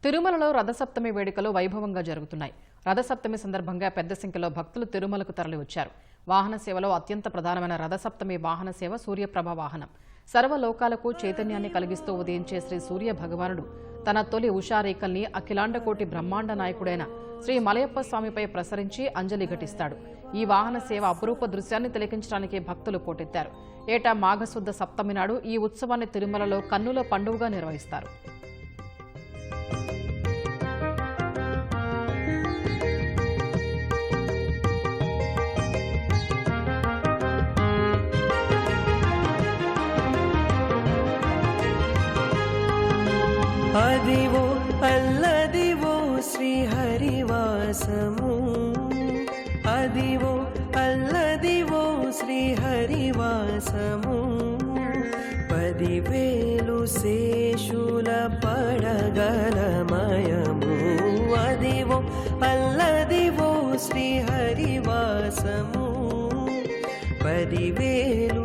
తిరుమలలో రథసప్తమి వేడుకలు వైభవంగా జరుగుతున్నాయి. రథసప్తమి సందర్భంగా పెద్ద సంఖ్యలో భక్తులు తిరుమలకు తరలివచ్చారు. వాహన సేవలో అత్యంత ప్రధానమైన రథసప్తమి వాహన సేవ సూర్యప్రభ వాహనం. సర్వలోకాలకు చైతన్యాన్ని కలిగిస్తూ ఉదయించే శ్రీ సూర్య భగవానుడు తన తొలి ఉషారేఖల్ని అఖిలాండకోటి బ్రహ్మాండ నాయకుడైన శ్రీ మలయప్ప స్వామిపై ప్రసరించి అంజలి ఘటిస్తాడు. ఈ వాహన సేవ అపురూప దృశ్యాన్ని తిలకించడానికి భక్తులు పోటెత్తారు. ఏటా మాఘశుద్ధ సప్తమి నాడు ఈ ఉత్సవాన్ని తిరుమలలో కన్నుల పండుగగా నిర్వహిస్తారు. అదివో అల్లదివో శ్రీహరివాసము, అదివో అల్లదివో శ్రీహరివాసము. 10,000 శేషుల పడగలమయము, అదివో అల్లదివో శ్రీహరివాసము. 10,000